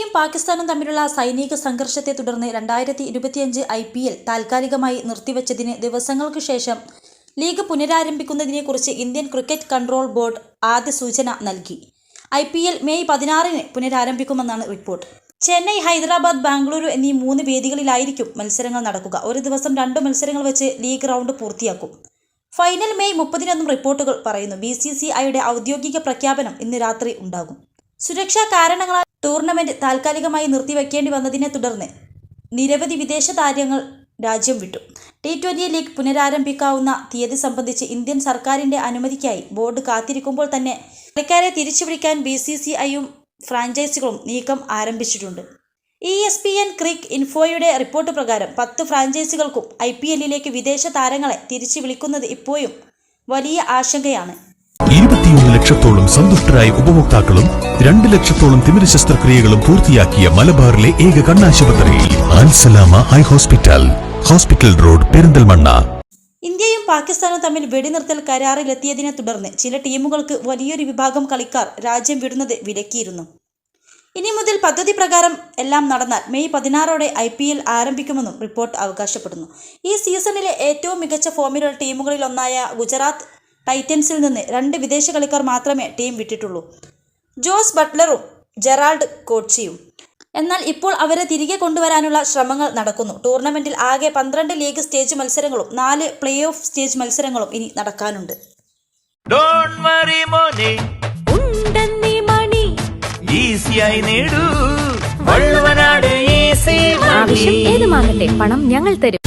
ഇന്ത്യയും പാകിസ്ഥാനും തമ്മിലുള്ള സൈനിക സംഘർഷത്തെ തുടർന്ന് 2025 IPL താൽക്കാലികമായി നിർത്തിവച്ചതിന് ദിവസങ്ങൾക്ക് ശേഷം ലീഗ് പുനരാരംഭിക്കുന്നതിനെക്കുറിച്ച് ഇന്ത്യൻ ക്രിക്കറ്റ് കൺട്രോൾ ബോർഡ് ആദ്യ സൂചന നൽകി. IPL മെയ് 16-ന് പുനരാരംഭിക്കുമെന്നാണ് റിപ്പോർട്ട്. ചെന്നൈ, ഹൈദരാബാദ്, ബാംഗ്ലൂരു എന്നീ 3 വേദികളിലായിരിക്കും മത്സരങ്ങൾ നടക്കുക. ഒരു ദിവസം 2 മത്സരങ്ങൾ വെച്ച് ലീഗ് റൗണ്ട് പൂർത്തിയാക്കും. ഫൈനൽ മെയ് 30-നെന്നും റിപ്പോർട്ടുകൾ പറയുന്നു. BCCIയുടെ ഔദ്യോഗിക പ്രഖ്യാപനം ഇന്ന് രാത്രി ഉണ്ടാകും. സുരക്ഷാ കാരണങ്ങളാൽ ടൂർണമെന്റ് താൽക്കാലികമായി നിർത്തിവെക്കേണ്ടി വന്നതിനെ തുടർന്ന് നിരവധി വിദേശ താരങ്ങൾ രാജ്യം വിട്ടു. T20 ലീഗ് പുനരാരംഭിക്കാവുന്ന തീയതി സംബന്ധിച്ച് ഇന്ത്യൻ സർക്കാരിന്റെ അനുമതിക്കായി ബോർഡ് കാത്തിരിക്കുമ്പോൾ തന്നെ കളിക്കാരെ തിരിച്ചുവിളിക്കാൻ BCCIയും ഫ്രാഞ്ചൈസികളും നീക്കം ആരംഭിച്ചിട്ടുണ്ട്. ESPN ക്രിക്ക് ഇൻഫോയുടെ റിപ്പോർട്ട് പ്രകാരം 10 ഫ്രാഞ്ചൈസികൾക്കും IPLലേക്ക് വിദേശ താരങ്ങളെ തിരിച്ചു വിളിക്കുന്നത് ഇപ്പോഴും വലിയ ആശങ്കയാണ്. 21 ലക്ഷത്തോളം സന്തുഷ്ടരായ ഉപഭോക്താക്കളും 2 ലക്ഷത്തോളം തിമിര ശസ്ത്രക്രിയകളും പൂർത്തിയാക്കിയ മലബാറിലെ ഏക കണ്ണാശുപത്രി Al Salama high hospital, hospital road, Perinthalmanna. ഇന്ത്യയും പാകിസ്ഥാനും തമ്മിൽ വെടിനിർത്തൽ കരാറിലെത്തിയതിനെ തുടർന്ന് ചില ടീമുകൾക്ക് വലിയൊരു വിഭാഗം കളിക്കാർ രാജ്യം വിടുന്നത് വിലക്കിയിരുന്നു. ഇനി മുതൽ പദ്ധതി പ്രകാരം എല്ലാം നടന്നാൽ മെയ് 16-ഓടെ IPL ആരംഭിക്കുമെന്നും റിപ്പോർട്ട് അവകാശപ്പെടുന്നു. ഈ സീസണിലെ ഏറ്റവും മികച്ച ഫോമിലുള്ള ടീമുകളിലൊന്നായ ഗുജറാത്ത് ടൈറ്റൻസിൽ നിന്ന് 2 വിദേശ കളിക്കാർ മാത്രമേ ടീം വിട്ടിട്ടുള്ളൂ, ജോസ് ബട്ട്ലറും ജെറാൾഡ് കോട്സിയും. എന്നാൽ ഇപ്പോൾ അവരെ തിരികെ കൊണ്ടുവരാനുള്ള ശ്രമങ്ങൾ നടക്കുന്നു. ടൂർണമെന്റിൽ ആകെ 12 ലീഗ് സ്റ്റേജ് മത്സരങ്ങളും 4 പ്ലേ ഓഫ് സ്റ്റേജ് മത്സരങ്ങളും ഇനി നടക്കാനുണ്ട്. ആവശ്യം ഏതുമാകട്ടെ, പണം ഞങ്ങൾ തരും.